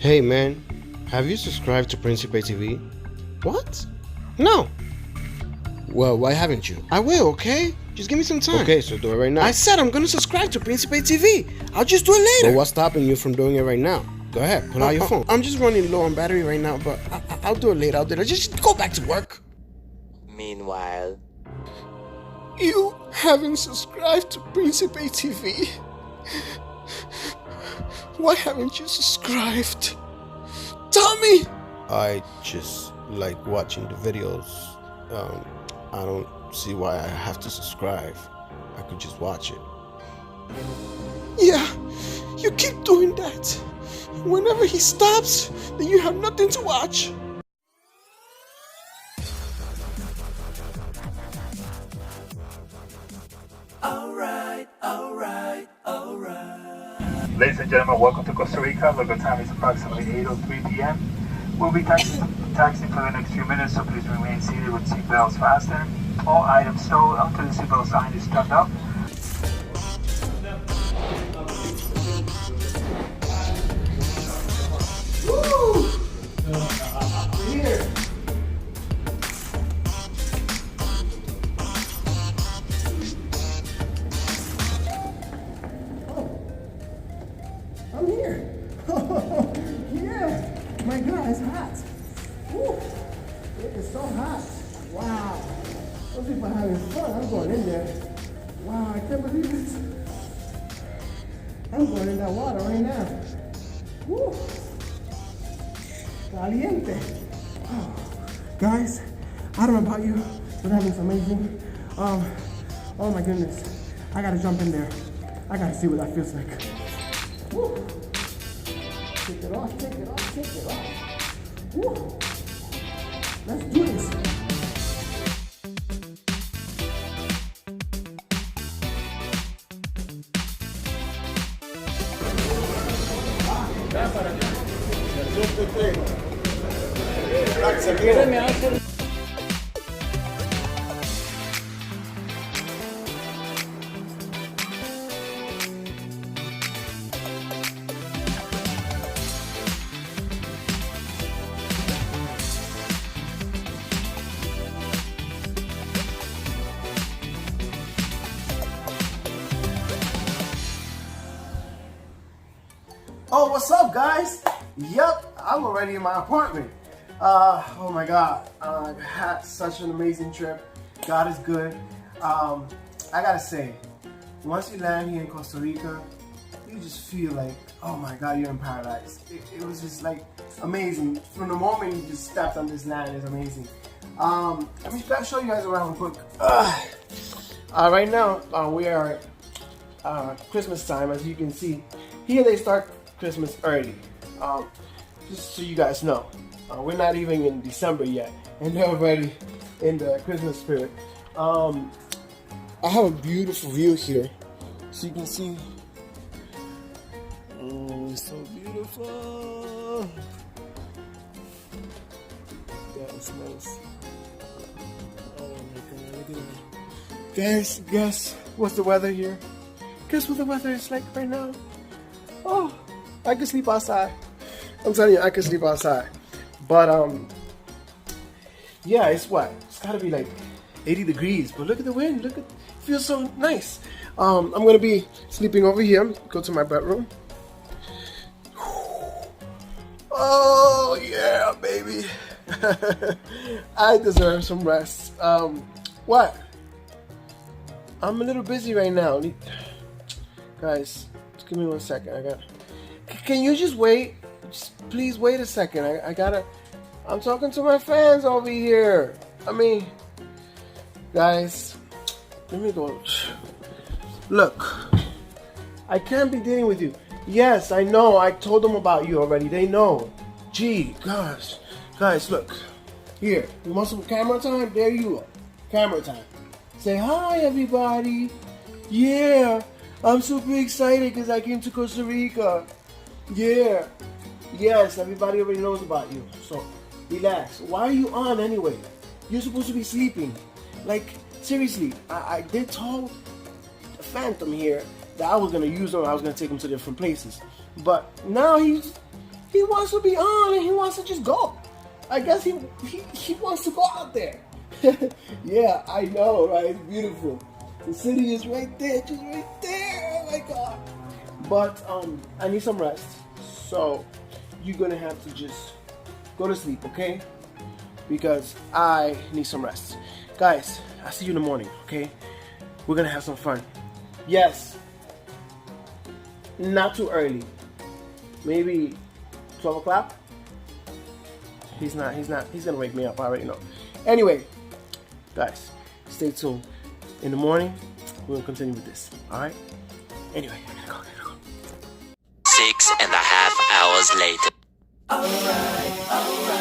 Hey man, have you subscribed to Principe TV? What? No. Well, why haven't you? I will, okay? Just give me some time. Okay, so do it right now. I said I'm gonna subscribe to Principe TV. I'll just do it later. But what's stopping you from doing it right now? Go ahead, pull out your phone. I'm just running low on battery right now, but I'll do it later. I'll do it. Just go back to work. Meanwhile, You haven't subscribed to Principe TV. Why haven't you subscribed? Tell me! I just like watching the videos. I don't see why I have to subscribe. I could just watch it. Yeah, you keep doing that. Whenever he stops, then you have nothing to watch. Ladies and gentlemen, welcome to Costa Rica. Local time is approximately 8:03 p.m. We'll be taxiing for the next few minutes, so please remain seated with seatbelts fastened. All items stowed until the seatbelt sign is turned up. I'm here. Yeah. My God, it's hot. Woo. It is so hot. Wow. Those people are having fun. I'm going in there. Wow, I can't believe it. I'm going in that water right now. Woo. Caliente. Oh. Guys, I don't know about you, but that looks amazing. Oh my goodness. I gotta jump in there. I gotta see what that feels like. Woo. Take it off, take it off, take it off. Woo. Let's do this. Oh, what's up, guys? Yep, I'm already in my apartment. Oh my God, I had such an amazing trip. God is good. I gotta say, once you land here in Costa Rica, you just feel like, oh my God, you're in paradise. It was just like amazing. From the moment you just stepped on this land, it's amazing. Let me show you guys around quick. Right now, we are at Christmas time, as you can see. Here they start Christmas early, just so you guys know. We're not even in December yet, and they're already in the Christmas spirit. I have a beautiful view here, so you can see. Oh, it's so beautiful. That's nice. Oh my God, look at that. Guess what's the weather here? Guess what the weather is like right now? Oh, I can sleep outside. I'm telling you, I can sleep outside. But yeah, it's what? It's gotta be like 80 degrees. But look at the wind. Look at, it feels so nice. I'm gonna be sleeping over here. Go to my bedroom. Oh yeah, baby. I deserve some rest. What? I'm a little busy right now. Guys, just give me 1 second. Can you just wait? Just please wait a second. I'm talking to my fans over here. I mean, guys, let me go. Look, I can't be dealing with you. Yes, I know. I told them about you already. They know. Gee, gosh. Guys, look. Here, you want some camera time? There you are. Camera time. Say hi, everybody. Yeah, I'm super excited because I came to Costa Rica. Yeah. Yes, everybody already knows about you. So, relax. Why are you on anyway? You're supposed to be sleeping. Like, seriously, I did tell Phantom here that I was going to use him. I was going to take him to different places. But now he's He wants to be on and he wants to just go. I guess he wants to go out there. Yeah, I know, right? It's beautiful. The city is right there, just right there. Oh my God. But I need some rest. So you're gonna have to just go to sleep, okay? Because I need some rest. Guys, I'll see you in the morning, okay? We're gonna have some fun. Yes. Not too early. Maybe 12 o'clock? He's gonna wake me up, I already know. Anyway, guys, stay tuned. In the morning, we'll continue with this, alright? Anyway, I gotta go. 6.5 hours later. Alright.